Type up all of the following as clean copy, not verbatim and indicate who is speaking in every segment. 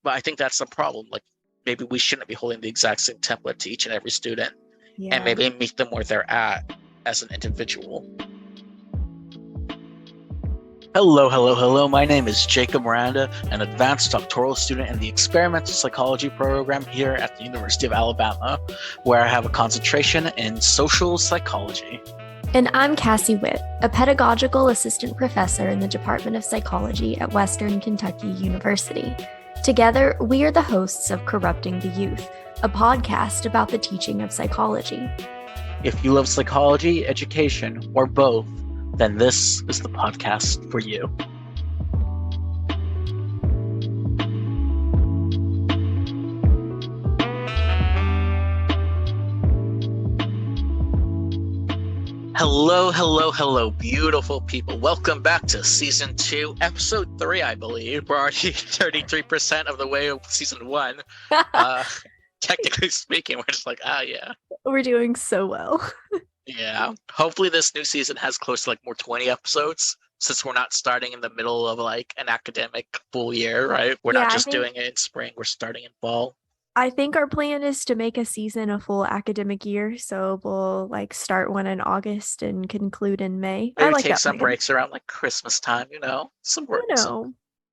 Speaker 1: But I think that's the problem. Like, maybe we shouldn't be holding the exact same template to each and every student, and
Speaker 2: Yeah.
Speaker 1: maybe meet them where they're at as an individual. Hello, hello, hello. My name is Jacob Miranda, an advanced doctoral student in the experimental psychology program here at the University of Alabama, where I have a concentration in social psychology.
Speaker 2: And I'm Cassie Witt, a pedagogical assistant professor in the Department of Psychology at Western Kentucky University. Together, we are the hosts of Corrupting the Youth, a podcast about the teaching of psychology.
Speaker 1: If you love psychology, education, or both, then this is the podcast for you. Hello, hello, hello, beautiful people. Welcome back to Season 2, Episode 3, I believe. We're already 33% of the way of Season 1. Technically speaking, we're just like, yeah.
Speaker 2: We're doing so well.
Speaker 1: Yeah. Hopefully this new season has close to like more 20 episodes, since we're not starting in the middle of like an academic full year, right? We're not just doing it in spring, we're starting in fall.
Speaker 2: I think our plan is to make a season a full academic year, so we'll like start one in August and conclude in May.
Speaker 1: Maybe
Speaker 2: I like
Speaker 1: take
Speaker 2: that
Speaker 1: some
Speaker 2: plan.
Speaker 1: breaks around like Christmas time, some work.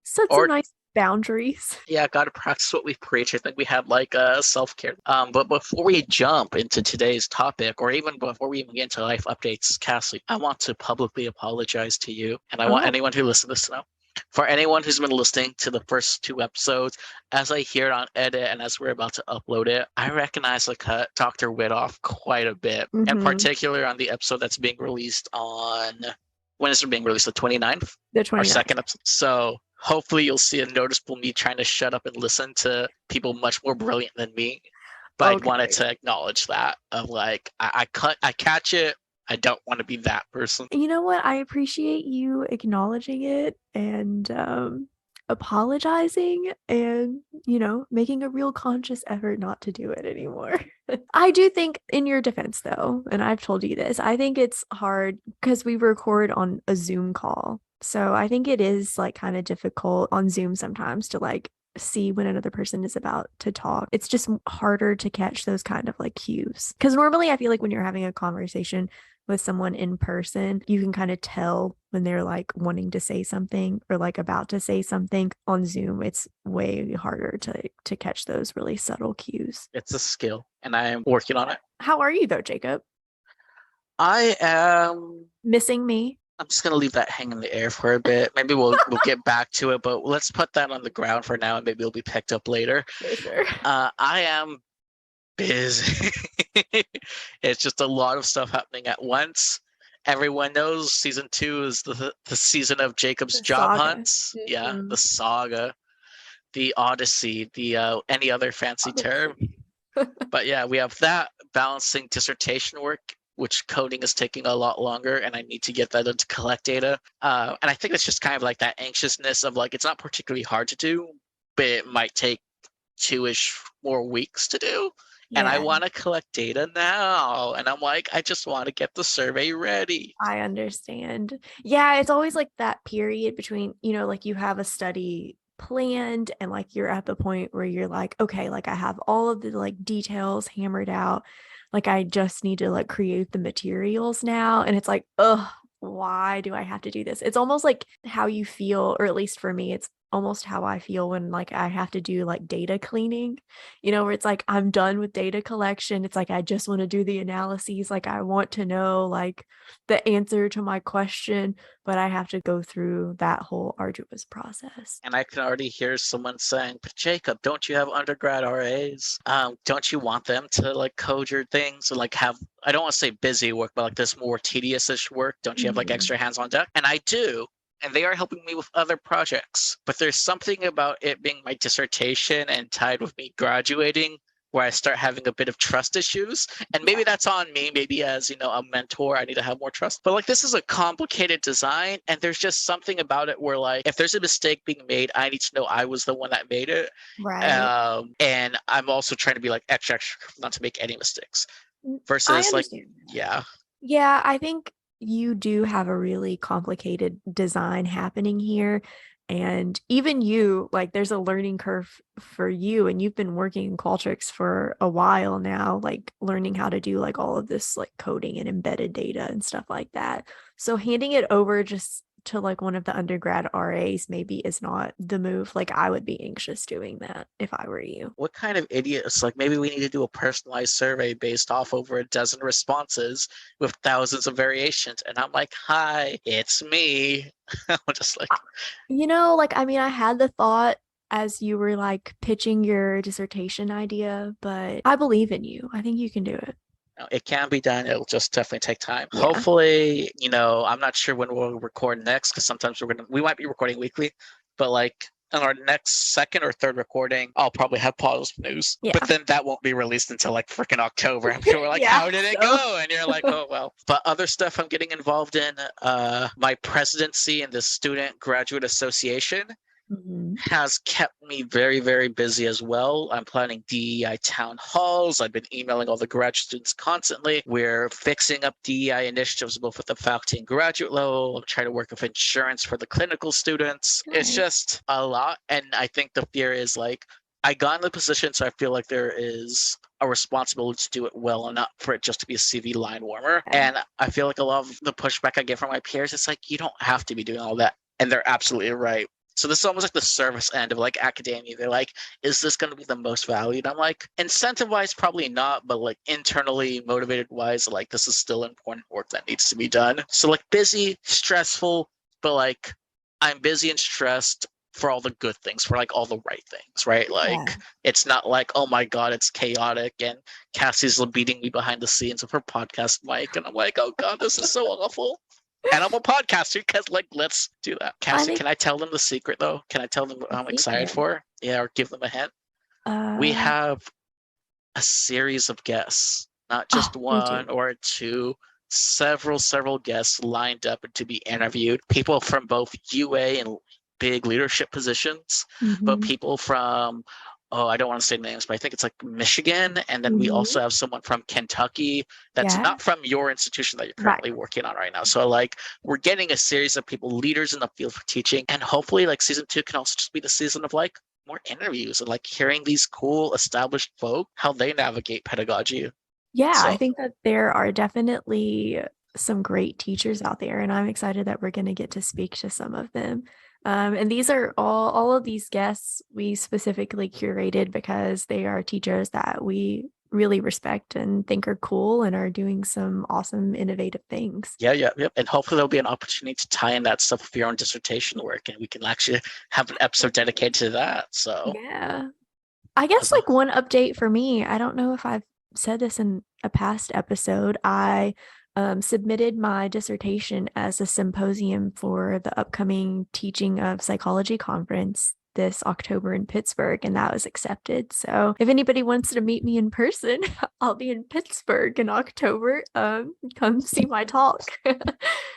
Speaker 2: Set some nice boundaries.
Speaker 1: Yeah, gotta practice what we preach. I think we had like self-care. But before we jump into today's topic, or even before we even get into life updates, Cassie, I want to publicly apologize to you, and I want anyone who listens to this to know. For anyone who's been listening to the first 2 episodes, as I hear it on edit and as we're about to upload it, I recognize I cut Dr. Witt off quite a bit, in particular on the episode that's being released on, when is it being released? The 29th?
Speaker 2: The 29th.
Speaker 1: Our second episode. So hopefully you'll see a noticeable me trying to shut up and listen to people much more brilliant than me. But I wanted to acknowledge that of like, I catch it. I don't want to be that person.
Speaker 2: You know what? I appreciate you acknowledging it and apologizing and, making a real conscious effort not to do it anymore. I do think, in your defense though, and I've told you this, I think it's hard because we record on a Zoom call. So I think it is like kind of difficult on Zoom sometimes to like see when another person is about to talk. It's just harder to catch those kind of like cues. Because normally I feel like when you're having a conversation with someone in person, you can kind of tell when they're like wanting to say something or like about to say something. On Zoom, it's way harder to catch those really subtle cues.
Speaker 1: It's a skill, and I am working on it.
Speaker 2: How are you though, Jacob?
Speaker 1: I am
Speaker 2: missing me.
Speaker 1: I'm just gonna leave that hang in the air for a bit. Maybe we'll get back to it, but let's put that on the ground for now, and maybe it'll be picked up later.
Speaker 2: For sure.
Speaker 1: I am busy. It's just a lot of stuff happening at once. Everyone knows Season 2 is the season of Jacob's job hunts. Mm-hmm. Yeah, the saga, the Odyssey, the any other fancy term. But yeah, we have that, balancing dissertation work, which coding is taking a lot longer, and I need to get that to collect data. And I think it's just kind of like that anxiousness of like, it's not particularly hard to do, but it might take 2-ish more weeks to do. Yeah. And I want to collect data now. And I'm like, I just want to get the survey ready.
Speaker 2: I understand. Yeah, it's always like that period between, like you have a study planned and like you're at the point where you're like, okay, like I have all of the like details hammered out. Like I just need to like create the materials now. And it's like, why do I have to do this? It's almost like how you feel, or at least for me, it's almost how I feel when like I have to do like data cleaning, where it's like I'm done with data collection. It's like I just want to do the analyses. Like I want to know like the answer to my question, but I have to go through that whole arduous process.
Speaker 1: And I can already hear someone saying, but Jacob, don't you have undergrad RAs? Don't you want them to like code your things and like have, I don't want to say busy work, but like this more tedious-ish work? Don't you have like extra hands on deck? And I do. And they are helping me with other projects. But there's something about it being my dissertation and tied with me graduating where I start having a bit of trust issues. And maybe that's on me. Maybe as, a mentor, I need to have more trust. But like, this is a complicated design. And there's just something about it where like, if there's a mistake being made, I need to know I was the one that made it.
Speaker 2: Right.
Speaker 1: And I'm also trying to be like extra not to make any mistakes. Versus like, yeah.
Speaker 2: Yeah, I think you do have a really complicated design happening here. And even you, like there's a learning curve for you, and you've been working in Qualtrics for a while now, like learning how to do like all of this like coding and embedded data and stuff like that. So handing it over just to like one of the undergrad RAs maybe is not the move. Like I would be anxious doing that if I were you.
Speaker 1: What kind of idiots? Like maybe we need to do a personalized survey based off over a dozen responses with thousands of variations. And I'm like, hi, it's me. I'm just like,
Speaker 2: Like I mean, I had the thought as you were like pitching your dissertation idea, but I believe in you. I think you can do it.
Speaker 1: it can be done. It'll just definitely take time.
Speaker 2: Yeah.
Speaker 1: Hopefully, I'm not sure when we'll record next because sometimes we might be recording weekly, but like on our next second or third recording, I'll probably have positive news. But
Speaker 2: Yeah.
Speaker 1: then that won't be released until like freaking October. I'm sure we're like,
Speaker 2: Yeah.
Speaker 1: how did it
Speaker 2: So
Speaker 1: go? And you're like, oh well. But other stuff I'm getting involved in, my presidency in the Student Graduate Association
Speaker 2: Mhm.
Speaker 1: has kept me very, very busy as well. I'm planning DEI town halls. I've been emailing all the graduate students constantly. We're fixing up DEI initiatives both at the faculty and graduate level. I'm trying to work with insurance for the clinical students. It's
Speaker 2: Nice.
Speaker 1: just a lot. And I think the fear is like, I got in the position, so I feel like there is a responsibility to do it well and not for it just to be a CV line warmer.
Speaker 2: Yeah.
Speaker 1: And I feel like a lot of the pushback I get from my peers, it's like, you don't have to be doing all that. And they're absolutely right. So this is almost like the service end of like academia. They're like, is this going to be the most valued? I'm like, incentive wise, probably not, but like internally motivated wise, like this is still important work that needs to be done. So like busy, stressful, but like I'm busy and stressed for all the good things, for like all the right things, right?
Speaker 2: Yeah.
Speaker 1: Like it's not like, oh my God, it's chaotic and Cassie's beating me behind the scenes of her podcast mic. And I'm like, oh God, this is so awful. And I'm a podcaster because, like, let's do that.
Speaker 2: I
Speaker 1: Cassie,
Speaker 2: think
Speaker 1: can I tell them the secret, though? Can I tell them what
Speaker 2: the
Speaker 1: I'm excited
Speaker 2: secret.
Speaker 1: for? Yeah, or give them a hint? We
Speaker 2: Uh
Speaker 1: have a series of guests, not
Speaker 2: oh,
Speaker 1: just
Speaker 2: me too.
Speaker 1: one or two, several guests lined up to be interviewed. People from both UA and big leadership positions, but
Speaker 2: Hmm.
Speaker 1: people from, oh, I don't want to say names, but I think it's like Michigan. And then we
Speaker 2: Hmm.
Speaker 1: also have someone from Kentucky that's
Speaker 2: Yeah.
Speaker 1: not from your institution that you're
Speaker 2: Right.
Speaker 1: currently working on right now. So like we're getting a series of people, leaders in the field for teaching. And hopefully like season 2 can also just be the season of like more interviews and like hearing these cool established folk how they navigate pedagogy.
Speaker 2: Yeah, I
Speaker 1: So
Speaker 2: think that there are definitely some great teachers out there, and I'm excited that we're going to get to speak to some of them. And these are all of these guests we specifically curated because they are teachers that we really respect and think are cool and are doing some awesome, innovative things.
Speaker 1: yeah. And hopefully there'll be an opportunity to tie in that stuff with your own dissertation work and we can actually have an episode dedicated to that. So
Speaker 2: Yeah. I guess
Speaker 1: as a
Speaker 2: like one update for me, I don't know if I've said this in a past episode. I submitted my dissertation as a symposium for the upcoming Teaching of Psychology conference this October in Pittsburgh, and that was accepted. So if anybody wants to meet me in person, I'll be in Pittsburgh in October. Come see my talk.
Speaker 1: all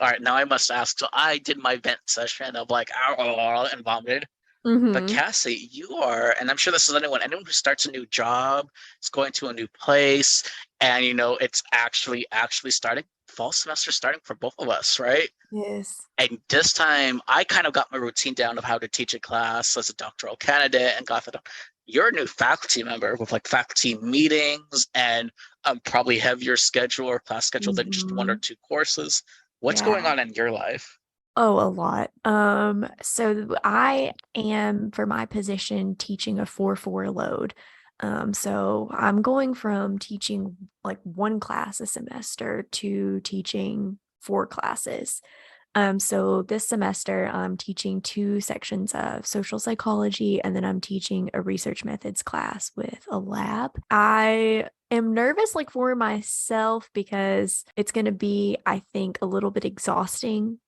Speaker 1: right, now I must ask. So I did my vent session of like and vomited. But
Speaker 2: Hmm.
Speaker 1: Cassie, you are, and I'm sure this is anyone who starts a new job, is going to a new place, and it's actually starting fall semester starting for both of us, right?
Speaker 2: Yes.
Speaker 1: And this time I kind of got my routine down of how to teach a class as a doctoral candidate and got that. You're a new faculty member with like faculty meetings and probably heavier schedule or class schedule than just one or
Speaker 2: Hmm.
Speaker 1: two courses. What's going
Speaker 2: Yeah.
Speaker 1: on in your life?
Speaker 2: Oh, a lot. So I am for my position teaching a 4-4 load. So I'm going from teaching like one class a semester to teaching 4 classes. So this semester I'm teaching 2 sections of social psychology, and then I'm teaching a research methods class with a lab. I am nervous like for myself because it's going to be, I think, a little bit exhausting.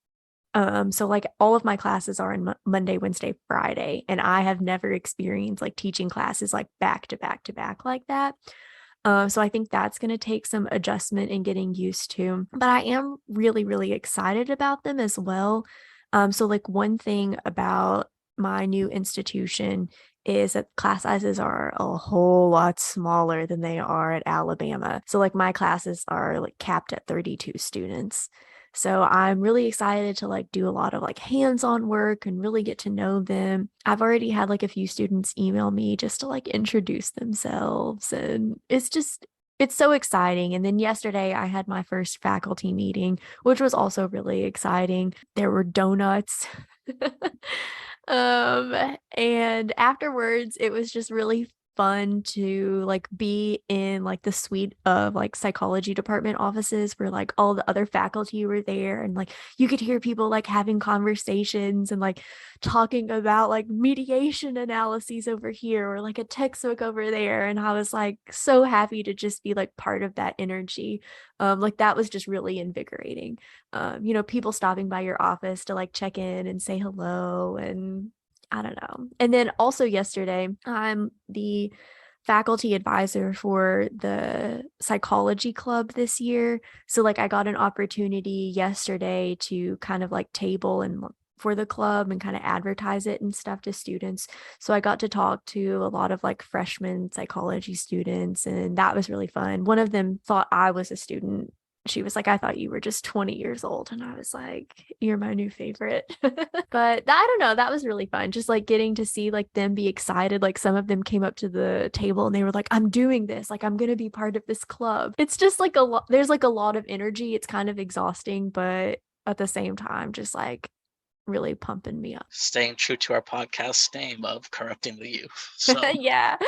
Speaker 2: So like all of my classes are on Monday, Wednesday, Friday, and I have never experienced like teaching classes like back to back to back like that. So I think that's going to take some adjustment and getting used to, but I am really, really excited about them as well. So like one thing about my new institution is that class sizes are a whole lot smaller than they are at Alabama. So like my classes are like capped at 32 students. So I'm really excited to like do a lot of like hands-on work and really get to know them. I've already had like a few students email me just to like introduce themselves, and it's so exciting. And then yesterday I had my first faculty meeting, which was also really exciting. There were donuts. And afterwards it was just really fun to like be in like the suite of like psychology department offices where like all the other faculty were there, and like you could hear people like having conversations and like talking about like mediation analyses over here or like a textbook over there, and I was like so happy to just be like part of that energy. Like that was just really invigorating. People stopping by your office to like check in and say hello, and I don't know. And then also yesterday, I'm the faculty advisor for the psychology club this year. So like I got an opportunity yesterday to kind of like table and for the club and kind of advertise it and stuff to students. So I got to talk to a lot of like freshman psychology students, and that was really fun. One of them thought I was a student. She was like, I thought you were just 20 years old. And I was like, you're my new favorite. But I don't know, that was really fun. Just like getting to see like them be excited. Like some of them came up to the table and they were like, I'm doing this. Like I'm going to be part of this club. It's just like a lot, there's like a lot of energy. It's kind of exhausting, but at the same time, just like really pumping me up.
Speaker 1: Staying true to our podcast name of corrupting the youth. So
Speaker 2: Yeah.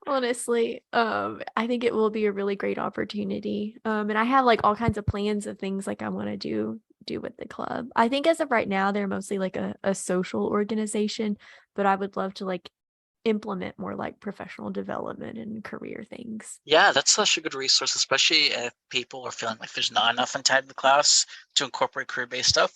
Speaker 2: Honestly, I think it will be a really great opportunity. And I have like all kinds of plans of things like I want to do with the club. I think as of right now, they're mostly like a social organization, but I would love to like implement more like professional development and career things.
Speaker 1: yeah, that's such a good resource, especially if people are feeling like there's not enough inside the class to incorporate career-based stuff.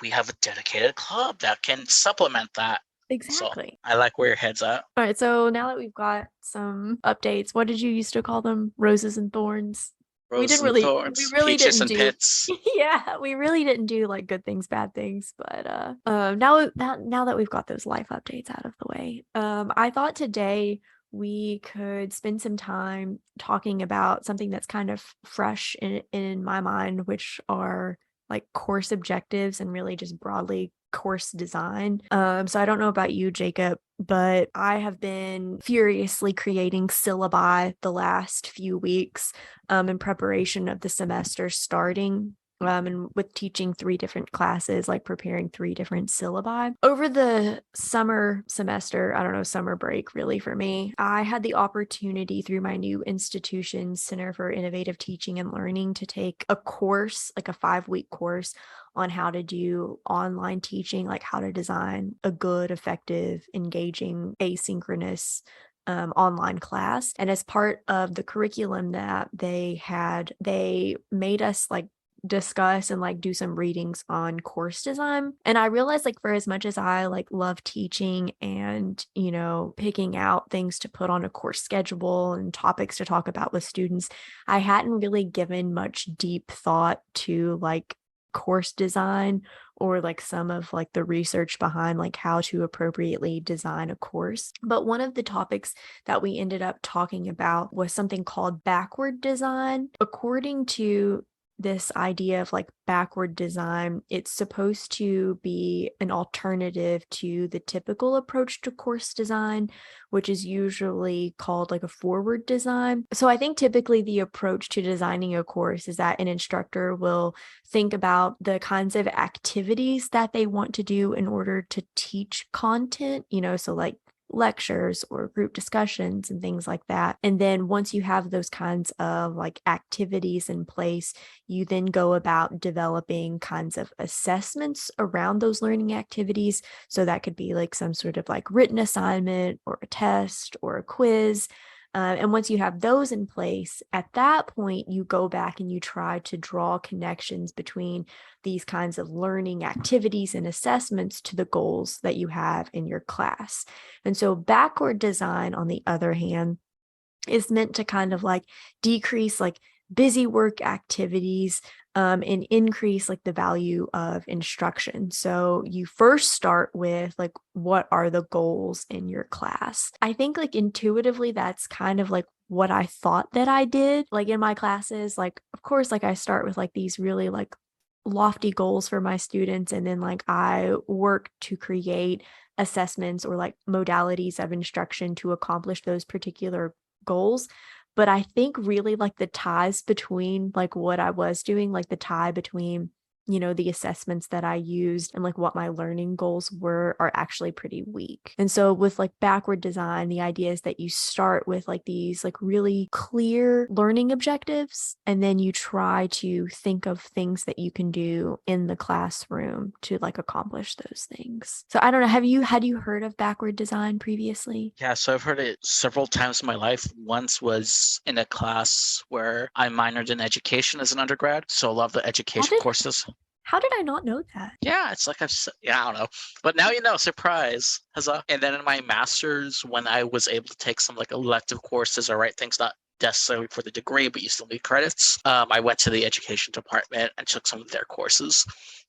Speaker 1: We have a dedicated club that can supplement that. So
Speaker 2: Exactly.
Speaker 1: I like where your head's at.
Speaker 2: All right, so now that we've got some updates, what did you used to call them? Roses and thorns?
Speaker 1: Roses and
Speaker 2: We
Speaker 1: thorns,
Speaker 2: really
Speaker 1: peaches
Speaker 2: didn't
Speaker 1: and
Speaker 2: do
Speaker 1: pits.
Speaker 2: yeah, we really didn't do like good things, bad things, but now that we've got those life updates out of the way, I thought today we could spend some time talking about something that's kind of fresh in my mind, which are like course objectives and really just broadly course design. So I don't know about you, Jacob, but I have been furiously creating syllabi the last few weeks in preparation of the semester starting. And with teaching 3 different classes, like preparing 3 different syllabi. Over the summer semester, I don't know, summer break really for me, I had the opportunity through my new institution, Center for Innovative Teaching and Learning, to take a course, like a 5-week course on how to do online teaching, like how to design a good, effective, engaging, asynchronous online class. And as part of the curriculum that they had, they made us like discuss and like do some readings on course design. And I realized like for as much as I like love teaching and picking out things to put on a course schedule and topics to talk about with students, I hadn't really given much deep thought to like course design or like some of like the research behind like how to appropriately design a course. But one of the topics that we ended up talking about was something called backward design. According to this idea of like backward design, it's supposed to be an alternative to the typical approach to course design, which is usually called like a forward design. So I think typically the approach to designing a course is that an instructor will think about the kinds of activities that they want to do in order to teach content, so like lectures or group discussions and things like that. And then once you have those kinds of like activities in place, you then go about developing kinds of assessments around those learning activities. So that could be like some sort of like written assignment or a test or a quiz. And once you have those in place, at that point, you go back and you try to draw connections between these kinds of learning activities and assessments to the goals that you have in your class. And so backward design, on the other hand, is meant to kind of like decrease like busy work activities and increase like the value of instruction. So you first start with like, what are the goals in your class? I think like intuitively, that's kind of like what I thought that I did like in my classes. Like, of course, like I start with like these really like lofty goals for my students, and then like I work to create assessments or like modalities of instruction to accomplish those particular goals. But I think really like the ties between like what I was doing, like the tie between, you know, the assessments that I used and like what my learning goals were are actually pretty weak. And so with like backward design, the idea is that you start with like these like really clear learning objectives, and then you try to think of things that you can do in the classroom to like accomplish those things. So I don't know, had you heard of backward design previously?
Speaker 1: Yeah, so I've heard it several times in my life. Once was in a class where I minored in education as an undergrad, so a lot of the
Speaker 2: How
Speaker 1: education
Speaker 2: did
Speaker 1: courses.
Speaker 2: how did I not know that?
Speaker 1: Yeah, it's like yeah, I don't know. But now you know, surprise. Huzzah. And then in my master's, when I was able to take some like elective courses or write things not necessarily for the degree, but you still need credits, I went to the education department and took some of their courses.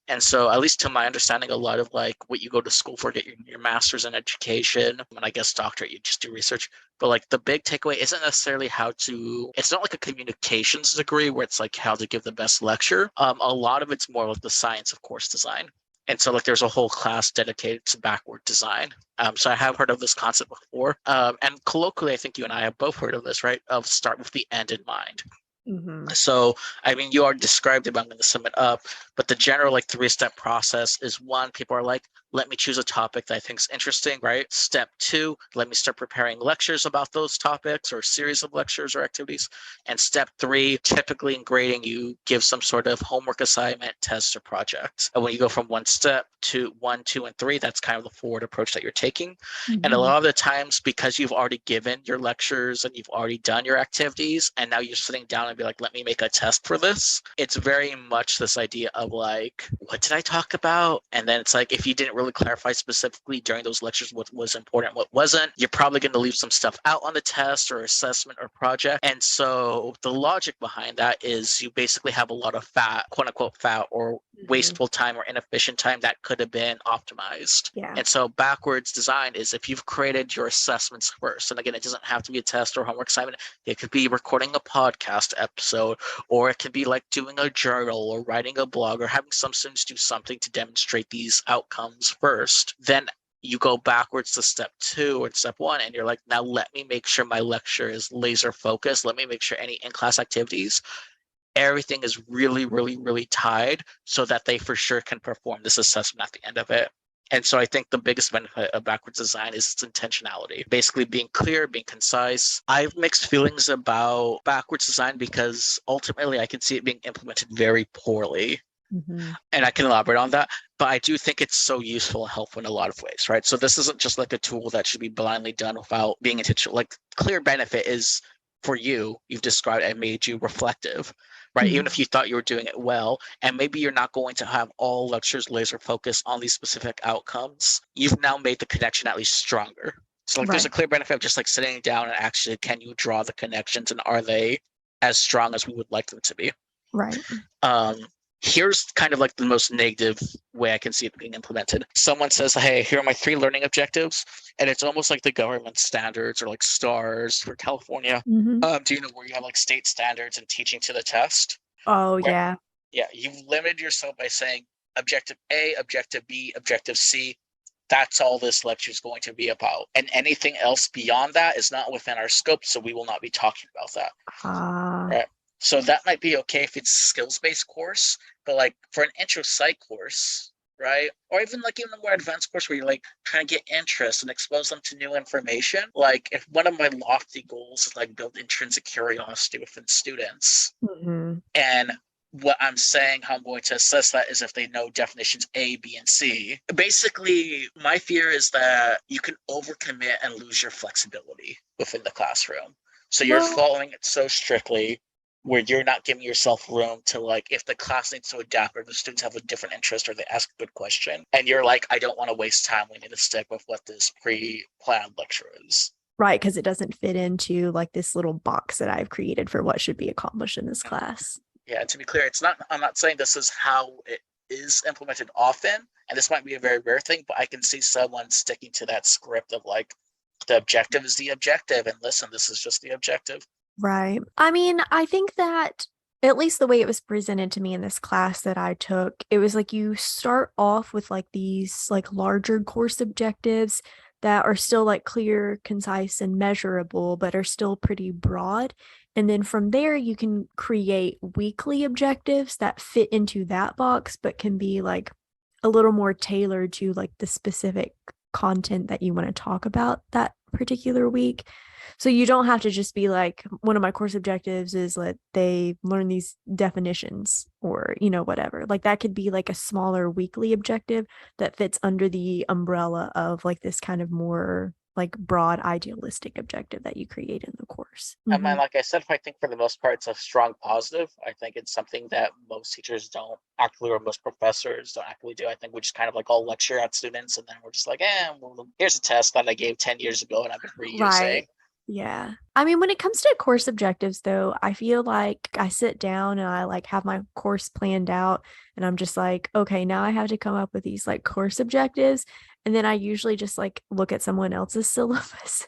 Speaker 1: And so, at least to my understanding, a lot of like what you go to school for, get your master's in education, and I guess doctorate, you just do research. But like the big takeaway isn't necessarily how to, it's not like a communications degree where it's like how to give the best lecture. A lot of it's more like the science of course design. And so like there's a whole class dedicated to backward design. So I have heard of this concept before. And colloquially, I think you and I have both heard of this, right? Of start with the end in mind.
Speaker 2: Mm-hmm.
Speaker 1: So, I mean, you already described it, but I'm going to sum it up. But the general like 3-step process is one, people are like, let me choose a topic that I think is interesting, right? Step 2, let me start preparing lectures about those topics or a series of lectures or activities. And step 3, typically in grading, you give some sort of homework assignment, test, or project. And when you go from one step to 1, 2, and 3, that's kind of the forward approach that you're taking.
Speaker 2: Mm-hmm.
Speaker 1: And a lot of the times, because you've already given your lectures and you've already done your activities, and now you're sitting down and be like, let me make a test for this. It's very much this idea of like, what did I talk about? And then it's like, if you didn't really clarify specifically during those lectures what was important, what wasn't, you're probably going to leave some stuff out on the test or assessment or project. And so the logic behind that is you basically have a lot of fat, quote unquote fat, or wasteful time or inefficient time that could have been optimized.
Speaker 2: Yeah.
Speaker 1: And so backwards design is if you've created your assessments first, and again, it doesn't have to be a test or homework assignment. It could be recording a podcast episode, or it could be like doing a journal or writing a blog or having some students do something to demonstrate these outcomes first. Then you go backwards to step 2 or step 1, and you're like, now let me make sure my lecture is laser focused. Let me make sure any in-class activities, everything is really, really, really tied so that they for sure can perform this assessment at the end of it. And so I think the biggest benefit of backwards design is its intentionality, basically being clear, being concise. I have mixed feelings about backwards design because ultimately I can see it being implemented very poorly.
Speaker 2: Mm-hmm.
Speaker 1: And I can elaborate on that, but I do think it's so useful and helpful in a lot of ways, right? So this isn't just like a tool that should be blindly done without being intentional. Like clear benefit is for you, you've described and made you reflective, right?
Speaker 2: Mm-hmm.
Speaker 1: Even if you thought you were doing it well, and maybe you're not going to have all lectures laser focused on these specific outcomes, you've now made the connection at least stronger. So like there's a clear benefit of just like sitting down and actually, can you draw the connections and are they as strong as we would like them to be?
Speaker 2: Right.
Speaker 1: Here's kind of like the most negative way I can see it being implemented. Someone says, hey, here are my 3 learning objectives. And it's almost like the government standards or like stars for California.
Speaker 2: Mm-hmm.
Speaker 1: Do you know where you have like state standards and teaching to the test?
Speaker 2: Oh,
Speaker 1: Where,
Speaker 2: yeah.
Speaker 1: yeah, you've limited yourself by saying objective A, objective B, objective C. That's all this lecture is going to be about. And anything else beyond that is not within our scope. So we will not be talking about that. Right. So that might be okay if it's a skills-based course, but like for an intro psych course, right? Or even like even a more advanced course where you're like trying to get interest and expose them to new information. Like if one of my lofty goals is like build intrinsic curiosity within students,
Speaker 2: Mm-hmm.
Speaker 1: and what I'm saying, how I'm going to assess that is if they know definitions A, B, and C. Basically, my fear is that you can overcommit and lose your flexibility within the classroom. So you're
Speaker 2: Well,
Speaker 1: following it so strictly where you're not giving yourself room to like, if the class needs to adapt or the students have a different interest or they ask a good question, and you're like, I don't want to waste time. We need to stick with what this pre-planned lecture is.
Speaker 2: right, because it doesn't fit into like this little box that I've created for what should be accomplished in this class.
Speaker 1: Yeah, to be clear, it's not, I'm not saying this is how it is implemented often, and this might be a very rare thing, but I can see someone sticking to that script of like, the objective is the objective, and listen, this is just the objective.
Speaker 2: Right. I mean, I think that at least the way it was presented to me in this class that I took, it was like you start off with like these like larger course objectives that are still like clear, concise, and measurable, but are still pretty broad. And then from there, you can create weekly objectives that fit into that box, but can be like a little more tailored to like the specific content that you want to talk about that particular week. So you don't have to just be like, one of my course objectives is that they learn these definitions or, whatever. Like that could be like a smaller weekly objective that fits under the umbrella of like this kind of more like broad idealistic objective that you create in the course.
Speaker 1: I mean, like I said, I think for the most part, it's a strong positive. I think it's something that most teachers don't actually, or most professors don't actually do. I think we just kind of like all lecture at students, and then we're just like, well, here's a test that I gave 10 years ago and I've been reusing.
Speaker 2: Right. Yeah. I mean, when it comes to course objectives, though, I feel like I sit down and I like have my course planned out, and I'm just like, okay, now I have to come up with these like course objectives. And then I usually just like look at someone else's syllabus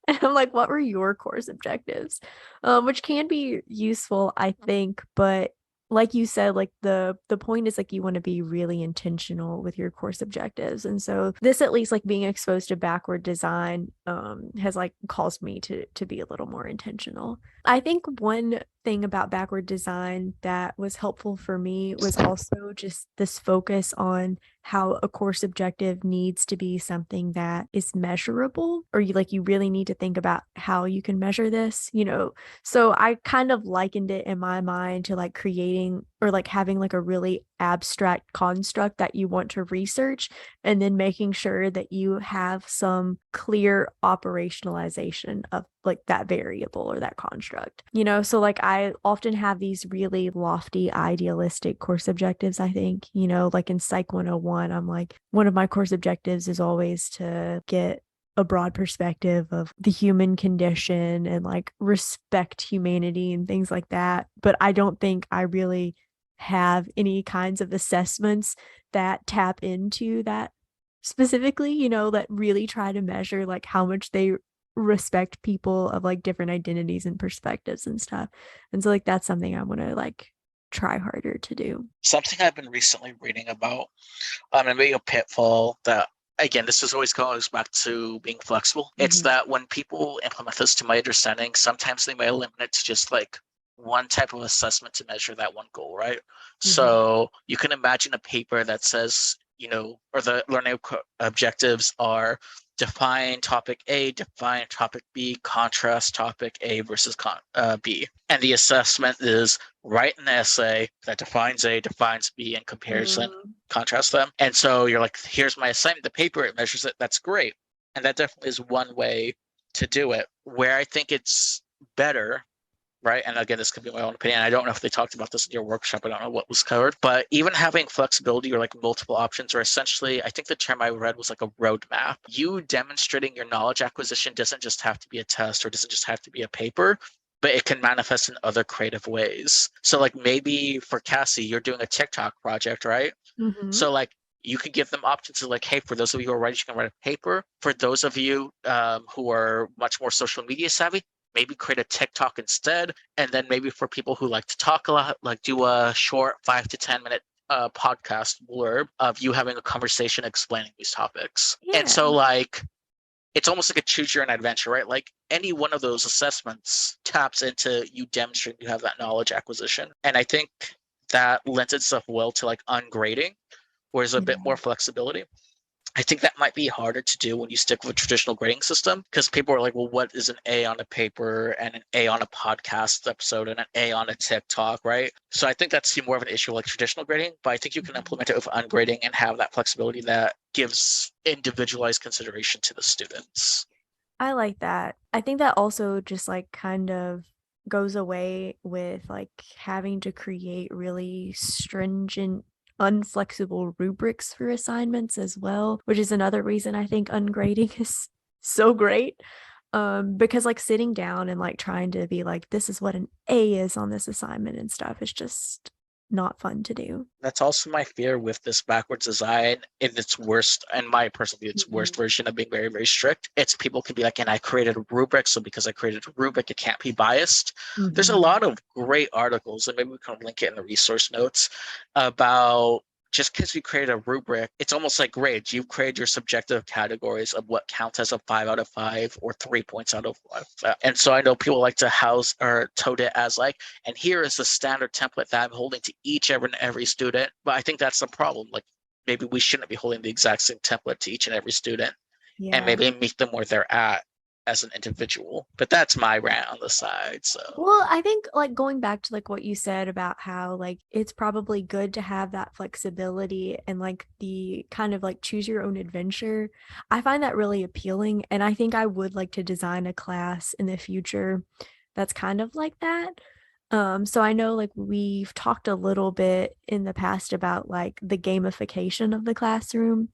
Speaker 2: and I'm like, what were your course objectives? Which can be useful, I think, but like you said, like the point is like you want to be really intentional with your course objectives. And so this, at least like being exposed to backward design has like caused me to be a little more intentional. I think one thing about backward design that was helpful for me was also just this focus on how a course objective needs to be something that is measurable, or you really need to think about how you can measure this, so I kind of likened it in my mind to like creating or like having like a really abstract construct that you want to research, and then making sure that you have some clear operationalization of like that variable or that construct. So like I often have these really lofty idealistic course objectives, I think, like in Psych 101, I'm like, one of my course objectives is always to get a broad perspective of the human condition and like respect humanity and things like that. But I don't think I really have any kinds of assessments that tap into that specifically, that really try to measure like how much they respect people of like different identities and perspectives and stuff. And so like that's something I want to like try harder to do.
Speaker 1: Something I've been recently reading about, and maybe a pitfall that, again, this is always goes back to being flexible. It's that when people implement this, to my understanding, sometimes they may limit it to just like one type of assessment to measure that one goal, right? So you can imagine a paper that says, or the learning objectives are define topic A, define topic B, contrast topic A versus B. And the assessment is write an essay that defines A, defines B, and compares them, contrast them. And so you're like, here's my assignment, the paper, it measures it. That's great. And that definitely is one way to do it. Where I think it's better, right? And again, this could be my own opinion. I don't know if they talked about this in your workshop. I don't know what was covered, but even having flexibility or like multiple options, or essentially, I think the term I read was like a roadmap. You demonstrating your knowledge acquisition doesn't just have to be a test or doesn't just have to be a paper, but it can manifest in other creative ways. So like maybe for Cassie, you're doing a TikTok project, right? So like you can give them options of like, hey, for those of you who are writers, you can write a paper. For those of you who are much more social media savvy, maybe create a TikTok instead. And then maybe for people who like to talk a lot, like do a short 5 to 10 minute podcast blurb of you having a conversation explaining these topics. And so like, it's almost like a choose your own adventure, right? Like any one of those assessments taps into you demonstrating you have that knowledge acquisition. And I think that lends itself well to like ungrading, where there's a bit more flexibility. I think that might be harder to do when you stick with a traditional grading system, because people are like, well, what is an A on a paper and an A on a podcast episode and an A on a TikTok, right? So I think that's more of an issue like traditional grading, but I think you can implement it with ungrading and have that flexibility that gives individualized consideration to the students.
Speaker 2: I like that. I think that also just like kind of goes away with like having to create really stringent, unflexible rubrics for assignments as well, which is another reason I think ungrading is so great. Because like sitting down and like trying to be like, this is what an A is on this assignment and stuff is just not fun to do.
Speaker 1: That's also my fear with this backwards design in its worst, and my personal view, its worst
Speaker 2: Mm-hmm.
Speaker 1: version of being very, very strict. It's people can be like, and I created a rubric, so because I created a rubric, it can't be biased. There's a
Speaker 2: Mm-hmm.
Speaker 1: lot of great articles, and maybe we can link it in the resource notes about just because you created a rubric, it's almost like grades. You've created your subjective categories of what counts as a 5 out of 5 or 3 points out of 5. And so I know people like to house or tote it as like, and here is the standard template that I'm holding to each and every student. But I think that's the problem. Like maybe we shouldn't be holding the exact same template to each and every student, and
Speaker 2: Yeah.
Speaker 1: maybe meet them where they're at as an individual. But that's my rant on the side. So
Speaker 2: Well, I think like going back to like what you said about how like it's probably good to have that flexibility and like the kind of like choose your own adventure. I find that really appealing, and I think I would like to design a class in the future that's kind of like that. So I know like we've talked a little bit in the past about like the gamification of the classroom.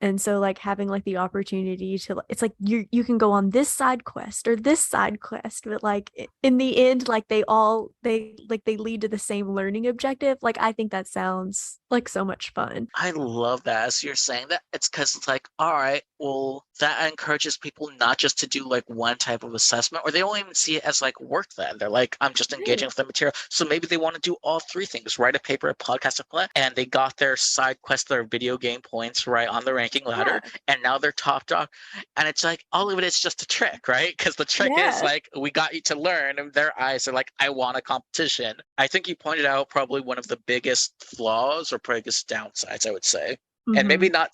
Speaker 2: And so like having like the opportunity to, it's like you can go on this side quest or this side quest, but like in the end, like they lead to the same learning objective. Like I think that sounds like so much fun.
Speaker 1: I love that. As you're saying that, it's because it's like, all right, well, that encourages people not just to do like one type of assessment, or they don't even see it as like work then. They're like, I'm just engaging
Speaker 2: Right.
Speaker 1: with the material. So maybe they want to do all three things, write a paper, a podcast, a play, and they got their side quest, their video game points right on the ranking ladder,
Speaker 2: Yeah.
Speaker 1: and now they're top dog. And it's like, all of it is just a trick, right? Because the trick is
Speaker 2: Yeah.
Speaker 1: like, we got you to learn, and their eyes are like, I want a competition. I think you pointed out probably one of the biggest flaws or biggest downsides, I would say, and maybe
Speaker 2: Mm-hmm.
Speaker 1: not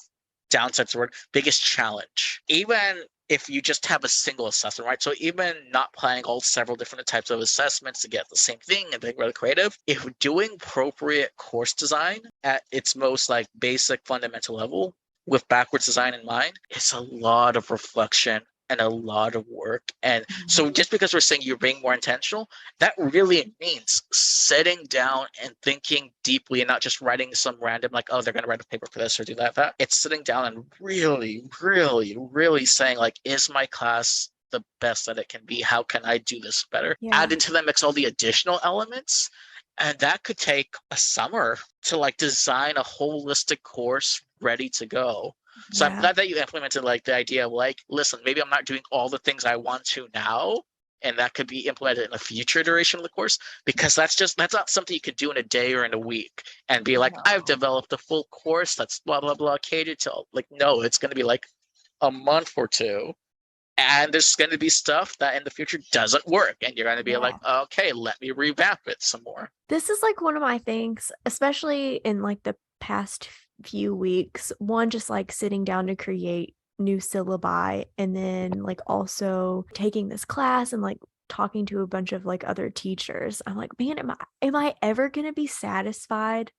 Speaker 1: downside's the word, biggest challenge. Even if you just have a single assessment, right? So even not playing all several different types of assessments to get the same thing and being really creative, if doing appropriate course design at its most like basic fundamental level with backwards design in mind, it's a lot of reflection and a lot of work. And so just because we're saying you're being more intentional, that really means sitting down and thinking deeply and not just writing some random like, oh, they're going to write a paper for this or do that. It's sitting down and really, really, really saying like, is my class the best that it can be? How can I do this better?
Speaker 2: Yeah.
Speaker 1: Add into the mix all the additional elements, and that could take a summer to like design a holistic course ready to go. So I'm
Speaker 2: Yeah.
Speaker 1: glad that you implemented like the idea of like, listen, maybe I'm not doing all the things I want to now, and that could be implemented in a future iteration of the course, because that's not something you could do in a day or in a week and be like, I've
Speaker 2: No.
Speaker 1: developed a full course that's blah blah blah catered to, like, no, it's going to be like a month or two, and there's going to be stuff that in the future doesn't work, and you're going to be like,
Speaker 2: Yeah.
Speaker 1: okay, let me revamp it some more.
Speaker 2: This is like one of my things, especially in like the past few weeks. One, just like sitting down to create new syllabi, and then like also taking this class and like talking to a bunch of like other teachers. I'm like, man, am I ever gonna be satisfied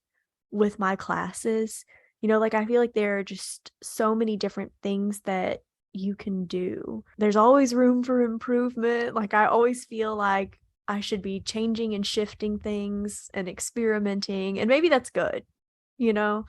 Speaker 2: with my classes? Like I feel like there are just so many different things that you can do. There's always room for improvement. Like I always feel like I should be changing and shifting things and experimenting. And maybe that's good, you know?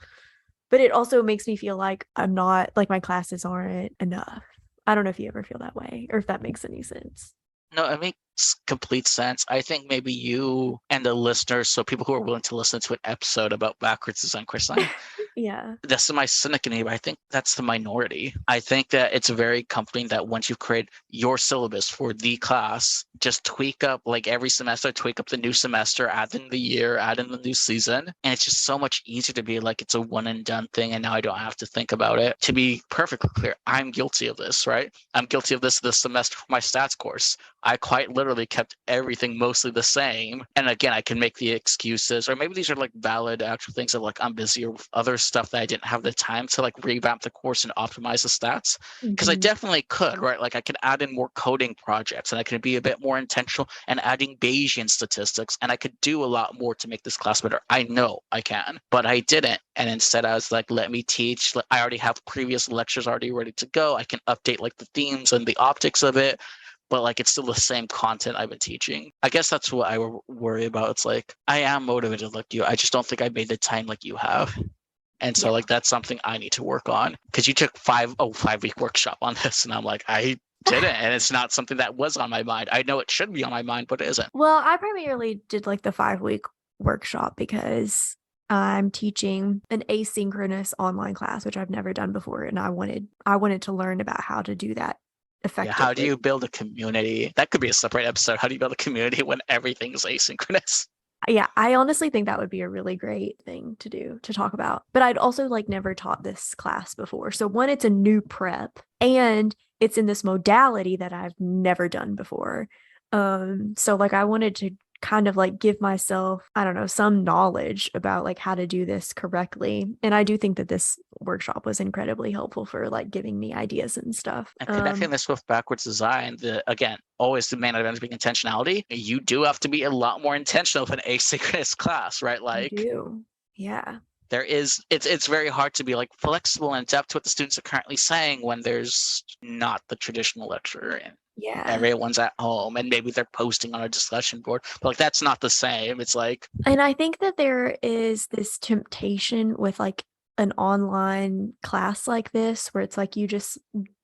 Speaker 2: But it also makes me feel like I'm not, like my classes aren't enough. I don't know if you ever feel that way or if that makes any sense.
Speaker 1: No, it makes complete sense. I think maybe you and the listeners, so people who are willing to listen to an episode about backwards design course design,
Speaker 2: Yeah.
Speaker 1: that's my cynic in me, but I think that's the minority. I think that it's very comforting that once you've created your syllabus for the class, just tweak up like every semester, tweak up the new semester, add in the year, add in the new season. And it's just so much easier to be like, it's a one and done thing. And now I don't have to think about it. To be perfectly clear, I'm guilty of this, right? I'm guilty of this semester for my stats course. I quite literally kept everything mostly the same. And again, I can make the excuses, or maybe these are like valid actual things of like, I'm busier with other stuff that I didn't have the time to like revamp the course and optimize the stats. Because I
Speaker 2: Mm-hmm.
Speaker 1: definitely could, right? Like I could add in more coding projects, and I could be a bit more intentional and adding Bayesian statistics. And I could do a lot more to make this class better. I know I can, but I didn't. And instead I was like, let me teach. I already have previous lectures already ready to go. I can update like the themes and the optics of it, but like it's still the same content I've been teaching. I guess that's what I worry about. It's like I am motivated like you. I just don't think I made the time like you have. And so
Speaker 2: Yeah.
Speaker 1: like that's something I need to work on, because you took 5 week workshop on this, and I'm like, I didn't, and it's not something that was on my mind. I know it should be on my mind, but it isn't.
Speaker 2: Well, I primarily did like the 5 week workshop because I'm teaching an asynchronous online class, which I've never done before, and I wanted to learn about how to do that
Speaker 1: Yeah, how do
Speaker 2: effectively.
Speaker 1: you build a community? That could be a separate episode. How do you build a community when everything's asynchronous?
Speaker 2: Yeah, I honestly think that would be a really great thing to do to talk about. But I'd also like never taught this class before. So one, it's a new prep and it's in this modality that I've never done before. So like I wanted to kind of like give myself, I don't know, some knowledge about like how to do this correctly. And I do think that this workshop was incredibly helpful for like giving me ideas and stuff.
Speaker 1: And connecting this with backwards design, again, always the main advantage being intentionality. You do have to be a lot more intentional with an asynchronous class, right?
Speaker 2: You
Speaker 1: Like
Speaker 2: do. Yeah.
Speaker 1: it's very hard to be like flexible and adapt to what the students are currently saying when there's not the traditional lecture and
Speaker 2: Yeah.
Speaker 1: everyone's at home and maybe they're posting on a discussion board, but like that's not the same. It's like,
Speaker 2: And I think that there is this temptation with like an online class like this where it's like you just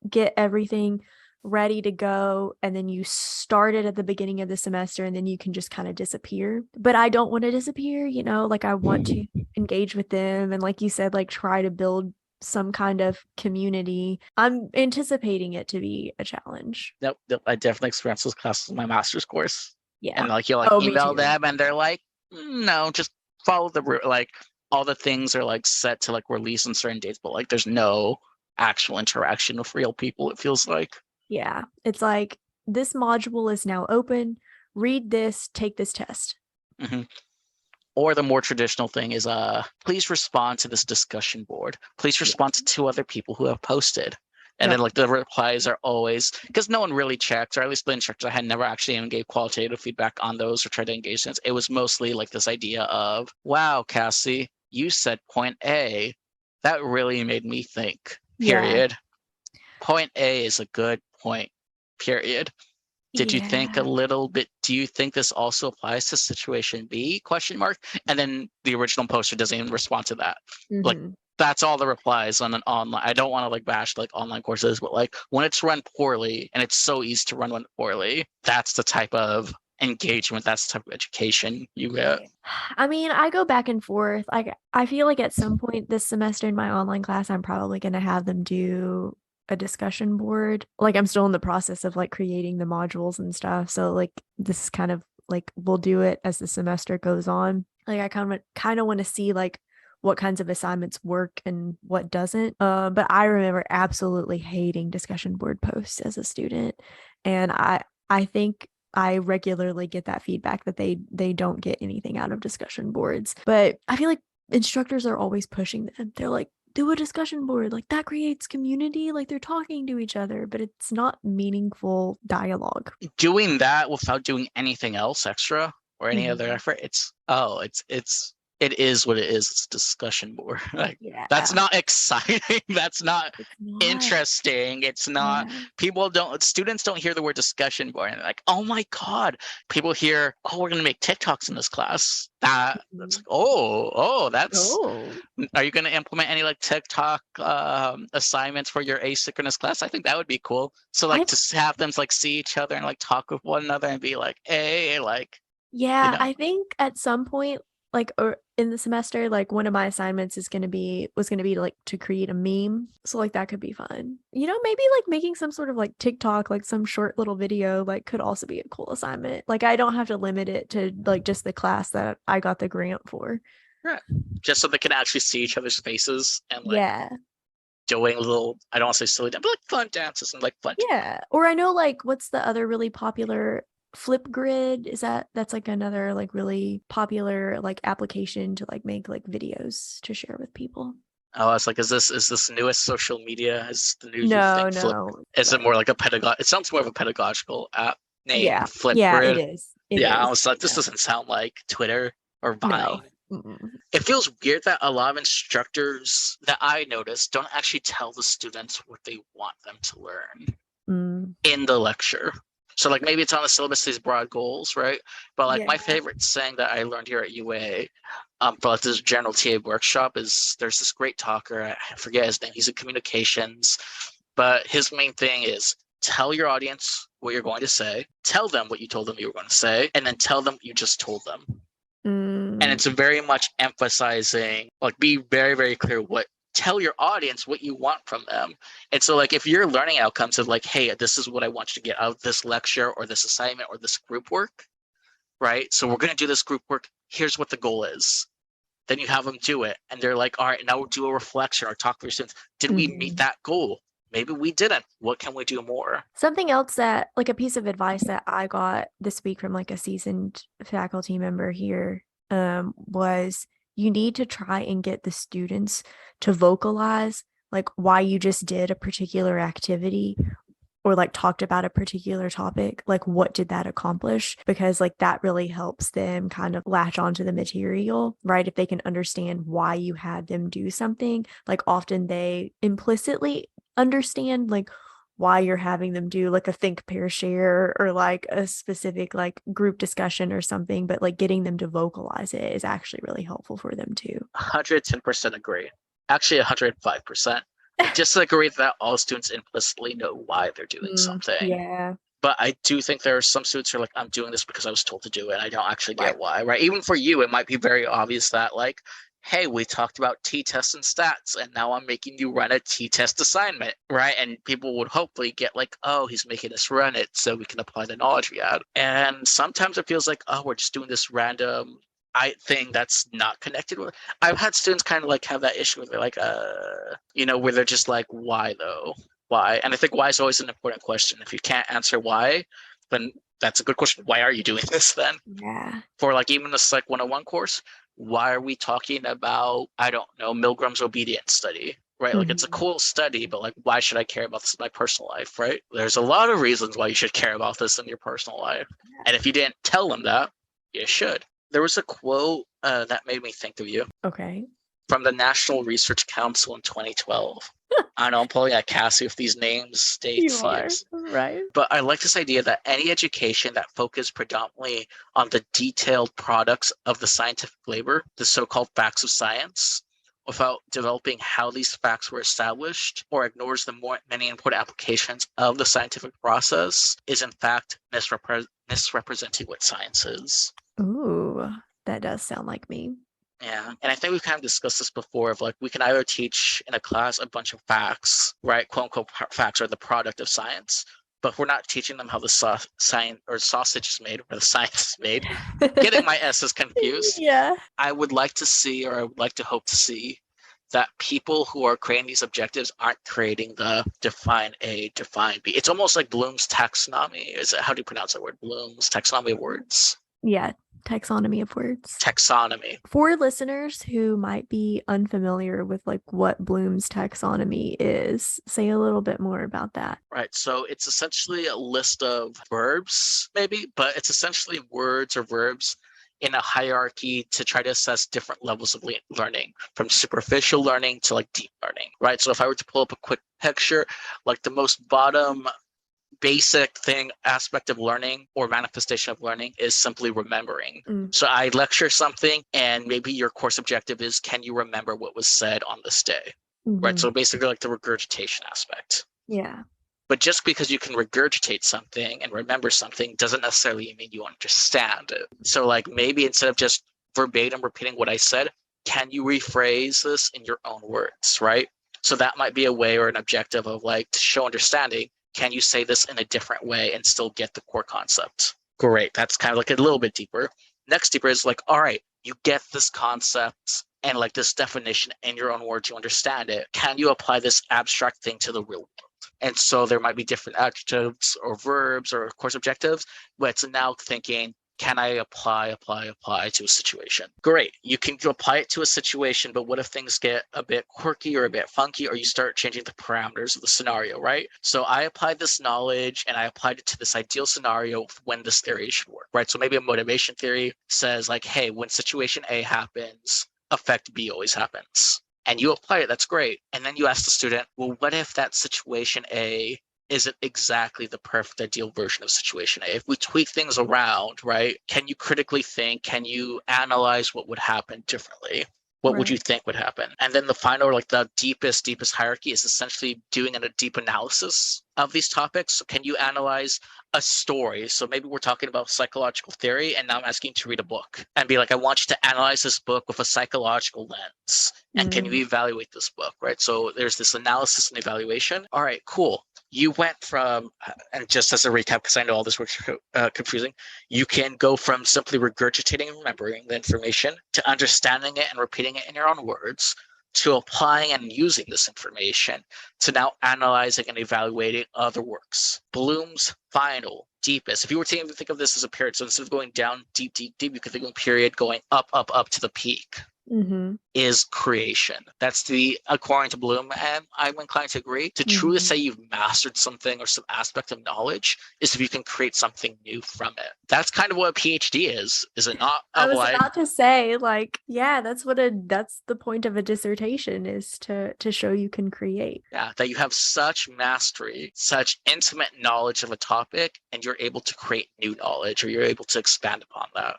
Speaker 2: get everything ready to go and then you start it at the beginning of the semester and then you can just kind of disappear. But I don't want to disappear, you know, like I want to engage with them and like you said, like try to build some kind of community. I'm anticipating it to be a challenge.
Speaker 1: nope, I definitely experienced those classes in my master's course.
Speaker 2: Yeah.
Speaker 1: And like you'll like
Speaker 2: Oh, me
Speaker 1: email
Speaker 2: too.
Speaker 1: them and they're like, no, just follow like all the things are like set to like release on certain dates, but like there's no actual interaction with real people, it feels like.
Speaker 2: Yeah. It's like this module is now open. Read this, take this test.
Speaker 1: Mm-hmm. Or the more traditional thing is please respond to this discussion board. Please respond to 2 other people who have posted. And then like the replies are always, because no one really checked, or at least the instructors I had never actually even gave qualitative feedback on those or tried to engage in it. It was mostly like this idea of, wow, Cassie, you said point A. That really made me think, period. Yeah. Point A is a good point, period. Did you think a little bit, do you think this also applies to situation B, question mark? And then the original poster doesn't even respond to that. Mm-hmm. Like that's all the replies on an online. I don't want to like bash like online courses, but like when it's run poorly, and it's so easy to run one poorly, that's the type of engagement, that's the type of education you get.
Speaker 2: I mean, I go back and forth. Like I feel like at some point this semester in my online class, I'm probably going to have them do a discussion board. Like I'm still in the process of like creating the modules and stuff. So like this is kind of like we'll do it as the semester goes on. Like I kind of want to see like what kinds of assignments work and what doesn't. But I remember absolutely hating discussion board posts as a student. And I think I regularly get that feedback that they don't get anything out of discussion boards. But I feel like instructors are always pushing them. They're like, do a discussion board, like that creates community, like they're talking to each other, but it's not meaningful dialogue.
Speaker 1: Doing that without doing anything else extra or any other effort, it is what it is. It's a discussion board. Like that's not exciting. That's not interesting. It's not students don't hear the word discussion board and they're like, oh my God. People hear, oh, we're gonna make TikToks in this class. That's like, are you gonna implement any like TikTok assignments for your asynchronous class? I think that would be cool. So like to have them like see each other and like talk with one another and be like, hey, like
Speaker 2: I think at some point like or in the semester, like one of my assignments was gonna be like to create a meme. So like that could be fun. You know, maybe like making some sort of like TikTok, like some short little video, like could also be a cool assignment. Like I don't have to limit it to like just the class that I got the grant for.
Speaker 1: Right. Just so they can actually see each other's faces and like doing little, I don't want to say silly, but like fun dances and like fun.
Speaker 2: Yeah. Or I know like what's the other really popular Flipgrid, that's like another like really popular like application to like make like videos to share with people.
Speaker 1: Oh, I was like, is this newest social media? Is the new
Speaker 2: thing?
Speaker 1: No. Is it more like a it sounds more of a pedagogical app name.
Speaker 2: Yeah.
Speaker 1: Flipgrid.
Speaker 2: Yeah, it is.
Speaker 1: I was like, this doesn't sound like Twitter or Vine. No. It feels weird that a lot of instructors that I noticed don't actually tell the students what they want them to learn in the lecture. So like maybe it's on the syllabus, these broad goals, right? But like my favorite saying that I learned here at UA, for like this general TA workshop is there's this great talker, I forget his name, he's in communications, but his main thing is tell your audience what you're going to say, tell them what you told them you were going to say, and then tell them what you just told them. And it's very much emphasizing, like, be very, very clear tell your audience what you want from them. And so, like, if your learning outcomes is like, hey, this is what I want you to get out of this lecture or this assignment or this group work, right? So we're going to do this group work. Here's what the goal is. Then you have them do it. And they're like, all right, now we'll do a reflection or talk to your students. Did we meet that goal? Maybe we didn't. What can we do more?
Speaker 2: Something else that, like, a piece of advice that I got this week from like a seasoned faculty member here was you need to try and get the students to vocalize like why you just did a particular activity or like talked about a particular topic, like what did that accomplish? Because like that really helps them kind of latch onto the material, right? If they can understand why you had them do something, like often they implicitly understand like why you're having them do like a think, pair, share or like a specific like group discussion or something, but like getting them to vocalize it is actually really helpful for them too.
Speaker 1: 110% agree. Actually, 105%. I disagree that all students implicitly know why they're doing something.
Speaker 2: Yeah.
Speaker 1: But I do think there are some students who are like, I'm doing this because I was told to do it. I don't actually get why, right? Even for you, it might be very obvious that like, hey, we talked about t-tests and stats, and now I'm making you run a t-test assignment, right? And people would hopefully get like, oh, he's making us run it so we can apply the knowledge we had. And sometimes it feels like, oh, we're just doing this random thing that's not connected with. I've had students kind of like have that issue where they're like, where they're just like, why though? Why? And I think why is always an important question. If you can't answer why, then that's a good question. Why are you doing this then?
Speaker 2: Yeah.
Speaker 1: For like even this like 101 course, why are we talking about, I don't know, Milgram's obedience study, right? Like it's a cool study, but like, why should I care about this in my personal life, right? There's a lot of reasons why you should care about this in your personal life. And if you didn't tell them that, you should. There was a quote that made me think of you.
Speaker 2: Okay.
Speaker 1: From the National Research Council in 2012. I know I'm pulling at Cassie with these names, dates, years.
Speaker 2: Right.
Speaker 1: But I like this idea that any education that focuses predominantly on the detailed products of the scientific labor, the so-called facts of science, without developing how these facts were established or ignores the many important applications of the scientific process, is in fact misrepresenting what science is.
Speaker 2: Ooh, that does sound like me.
Speaker 1: Yeah, and I think we've kind of discussed this before of like we can either teach in a class a bunch of facts, right? Quote unquote facts are the product of science, but we're not teaching them how the sausage is made or the science is made. Getting my S's confused.
Speaker 2: Yeah.
Speaker 1: I would like to see, or I would like to hope to see, that people who are creating these objectives aren't creating the define A, define B. It's almost like Bloom's taxonomy. How do you pronounce that word? Bloom's taxonomy of words.
Speaker 2: Yeah. Taxonomy of words.
Speaker 1: Taxonomy.
Speaker 2: For listeners who might be unfamiliar with like what Bloom's taxonomy is, say a little bit more about that.
Speaker 1: Right. So it's essentially a list of verbs, maybe, but it's essentially words or verbs in a hierarchy to try to assess different levels of learning, from superficial learning to like deep learning, right? So if I were to pull up a quick picture, like the most bottom basic aspect of learning or manifestation of learning is simply remembering. So I lecture something and maybe your course objective is, can you remember what was said on this day? Right. So basically like the regurgitation aspect.
Speaker 2: Yeah.
Speaker 1: But just because you can regurgitate something and remember something doesn't necessarily mean you understand it. So like maybe instead of just verbatim repeating what I said, can you rephrase this in your own words, right? So that might be a way or an objective of like to show understanding. Can you say this in a different way and still get the core concept? Great. That's kind of like a little bit deeper. Next deeper is like, all right, you get this concept and like this definition in your own words, you understand it. Can you apply this abstract thing to the real world? And so there might be different adjectives or verbs or course objectives, but it's now thinking, can I apply to a situation? Great. You can apply it to a situation, but what if things get a bit quirky or a bit funky, or you start changing the parameters of the scenario, right? So I applied this knowledge and I applied it to this ideal scenario when this theory should work, right? So maybe a motivation theory says like, hey, when situation A happens, effect B always happens. And you apply it, that's great. And then you ask the student, well, what if that situation A isn't exactly the perfect ideal version of situation A? If we tweak things around, right, can you critically think? Can you analyze what would happen differently? What would you think would happen? And then the final, like the deepest hierarchy is essentially doing a deep analysis of these topics. So can you analyze a story? So maybe we're talking about psychological theory, and now I'm asking you to read a book and be like, I want you to analyze this book with a psychological lens. And can you evaluate this book, right? So there's this analysis and evaluation. All right, cool. You went from, and just as a recap, because I know all this works confusing, you can go from simply regurgitating and remembering the information to understanding it and repeating it in your own words, to applying and using this information, to now analyzing and evaluating other works. Bloom's final, deepest. If you were to even think of this as a period, so instead of going down deep, you could think of a period going up to the peak. Is creation. That's the, according to Bloom, and I'm inclined to agree, to truly say you've mastered something or some aspect of knowledge is if you can create something new from it. That's kind of what a PhD is it not?
Speaker 2: I was about to say, like, yeah, that's the point of a dissertation, is to show you can create.
Speaker 1: Yeah, that you have such mastery, such intimate knowledge of a topic, and you're able to create new knowledge, or you're able to expand upon that.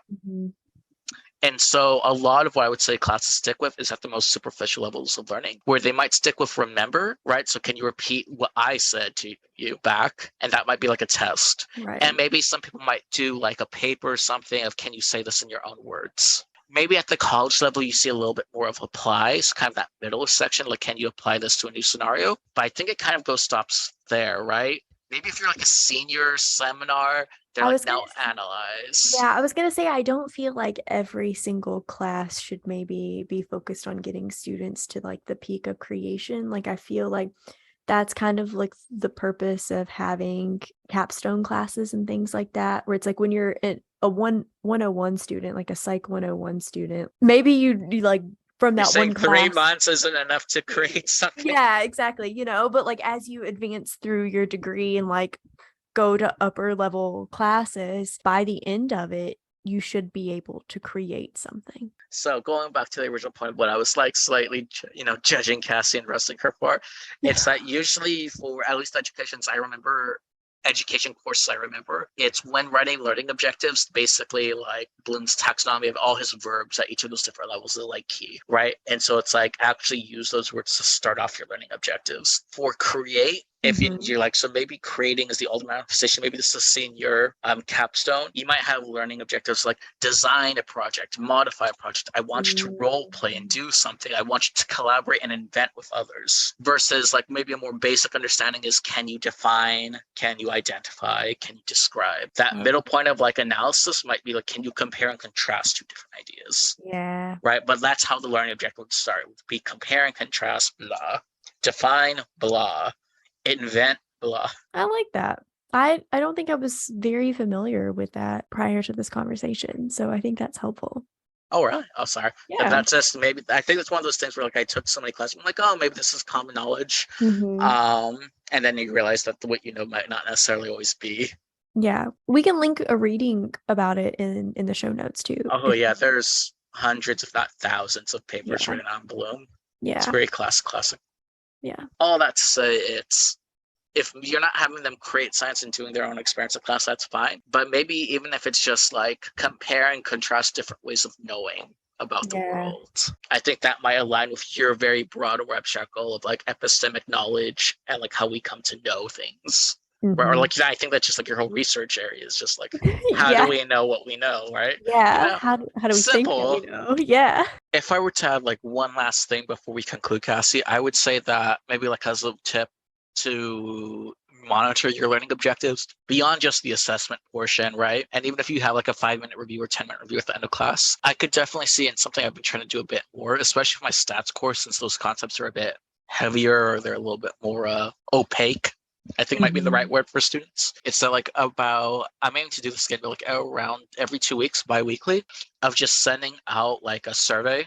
Speaker 1: And so a lot of what I would say classes stick with is at the most superficial levels of learning, where they might stick with remember, right? So can you repeat what I said to you back? And that might be like a test.
Speaker 2: Right.
Speaker 1: And maybe some people might do like a paper or something of, can you say this in your own words? Maybe at the college level, you see a little bit more of apply, so kind of that middle section, like, can you apply this to a new scenario? But I think it kind of stops there, right? Maybe if you're like a senior seminar, they're like, now analyze.
Speaker 2: Yeah, I was going to say, I don't feel like every single class should maybe be focused on getting students to like the peak of creation. Like, I feel like that's kind of like the purpose of having capstone classes and things like that, where it's like when you're a 101 student, like a Psych 101 student, maybe you like from that one class.
Speaker 1: 3 months isn't enough to create something.
Speaker 2: Yeah, exactly. But like as you advance through your degree and like go to upper level classes, by the end of it, you should be able to create something.
Speaker 1: So going back to the original point of what I was like slightly, judging Cassie and wrestling her for, it's that usually for at least educations, I remember education courses, it's when writing learning objectives, basically like Bloom's taxonomy of all his verbs at each of those different levels are like key, right? And so it's like actually use those words to start off your learning objectives. For create, if you're like, so maybe creating is the ultimate manifestation, maybe this is senior capstone, you might have learning objectives like design a project, modify a project. I want you to role play and do something. I want you to collaborate and invent with others, versus like maybe a more basic understanding is, can you define, can you identify, can you describe? That middle point of like analysis might be like, can you compare and contrast two different ideas?
Speaker 2: Yeah.
Speaker 1: Right. But that's how the learning objective would start. It would be compare and contrast, blah, define, blah, invent, blah.
Speaker 2: I like that. I don't think I was very familiar with that prior to this conversation, so I think that's helpful.
Speaker 1: Oh, really? Oh, sorry.
Speaker 2: Yeah.
Speaker 1: That's just maybe, I think it's one of those things where like I took so many classes, I'm like, oh, maybe this is common knowledge. And then you realize that what you know might not necessarily always be.
Speaker 2: Yeah. We can link a reading about it in the show notes too.
Speaker 1: Oh, yeah. There's hundreds, if not thousands, of papers written on Bloom.
Speaker 2: Yeah.
Speaker 1: It's very classic.
Speaker 2: Yeah.
Speaker 1: All that to say, it's, if you're not having them create science and doing their own experience of class, that's fine. But maybe even if it's just like compare and contrast different ways of knowing about the world, I think that might align with your very broad or abstract goal of like epistemic knowledge and like how we come to know things. Or like, I think that's just like your whole research area is just like, how do we know what we know, right?
Speaker 2: Yeah. How do we think that we know? Yeah.
Speaker 1: If I were to add like one last thing before we conclude, Cassie, I would say that maybe like as a tip to monitor your learning objectives beyond just the assessment portion, right? And even if you have like a 5-minute review or 10-minute review at the end of class, I could definitely see in something I've been trying to do a bit more, especially for my stats course, since those concepts are a bit heavier or they're a little bit more opaque, I think might be the right word for students. It's like about, I'm aiming to do the schedule like around every 2 weeks, bi-weekly, of just sending out like a survey,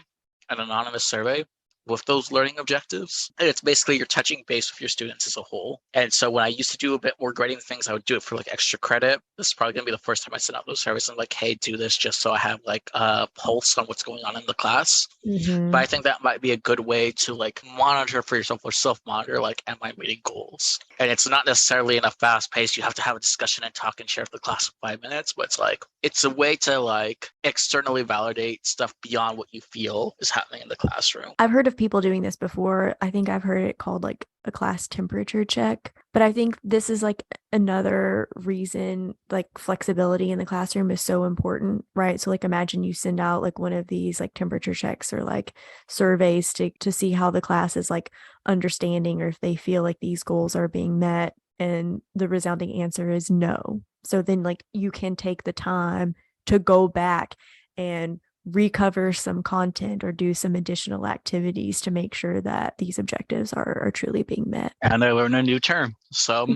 Speaker 1: an anonymous survey with those learning objectives. And it's basically you're touching base with your students as a whole. And so when I used to do a bit more grading things, I would do it for like extra credit. This is probably going to be the first time I send out those surveys and like, hey, do this just so I have like a pulse on what's going on in the class.
Speaker 2: Mm-hmm.
Speaker 1: But I think that might be a good way to like monitor for yourself or self-monitor, like, am I meeting goals? And it's not necessarily in a fast pace. You have to have a discussion and talk and share with the class in 5 minutes, but it's like, it's a way to like externally validate stuff beyond what you feel is happening in the classroom.
Speaker 2: I've heard of people doing this before. I think I've heard it called like a class temperature check, but I think this is like another reason like flexibility in the classroom is so important, right? So like imagine you send out like one of these like temperature checks or like surveys to see how the class is like understanding or if they feel like these goals are being met, and the resounding answer is no. So then like you can take the time to go back and recover some content or do some additional activities to make sure that these objectives are truly being met.
Speaker 1: And I learned a new term. So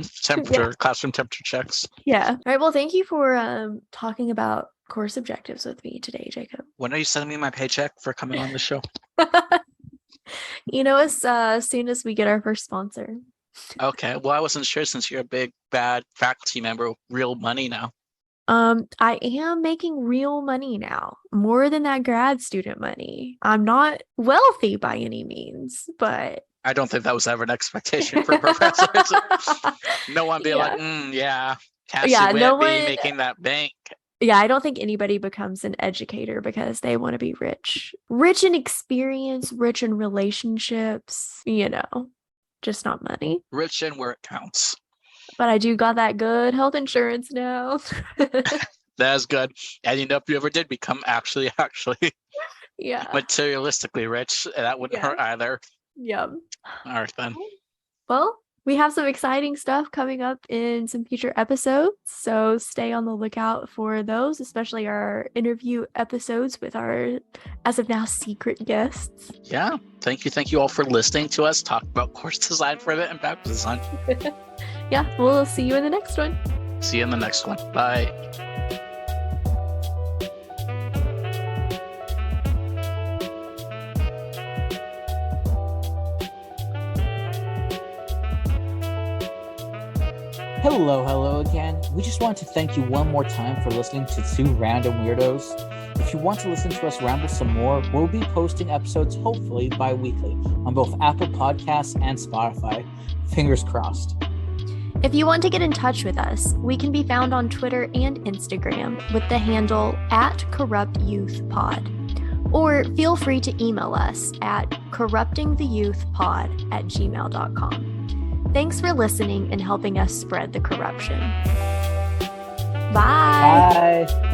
Speaker 1: classroom temperature checks.
Speaker 2: Yeah. All right. Well, thank you for talking about course objectives with me today, Jacob.
Speaker 1: When are you sending me my paycheck for coming on the show?
Speaker 2: As soon as we get our first sponsor.
Speaker 1: Okay. Well, I wasn't sure since you're a big, bad faculty member with real money now.
Speaker 2: I am making real money now, more than that grad student money. I'm not wealthy by any means, but
Speaker 1: I don't think that was ever an expectation for professors. No one being like, Cassie will be making that bank.
Speaker 2: Yeah, I don't think anybody becomes an educator because they want to be rich. Rich in experience, rich in relationships, just not money.
Speaker 1: Rich in where it counts.
Speaker 2: But I do got that good health insurance now.
Speaker 1: That's good. And if you ever did become actually materialistically rich, that wouldn't hurt either.
Speaker 2: Yeah.
Speaker 1: All right, then.
Speaker 2: Well, we have some exciting stuff coming up in some future episodes, so stay on the lookout for those, especially our interview episodes with our, as of now, secret guests.
Speaker 1: Yeah. Thank you all for listening to us talk about course design for a bit and web design.
Speaker 2: Yeah, we'll see you in the next one.
Speaker 1: See you in the next one. Bye.
Speaker 3: Hello again. We just want to thank you one more time for listening to Two Random Weirdos. If you want to listen to us ramble some more, we'll be posting episodes hopefully bi-weekly on both Apple Podcasts and Spotify. Fingers crossed.
Speaker 2: If you want to get in touch with us, we can be found on Twitter and Instagram with the handle @corruptyouthpod. Or feel free to email us at corruptingtheyouthpod@gmail.com. Thanks for listening and helping us spread the corruption. Bye.
Speaker 3: Bye.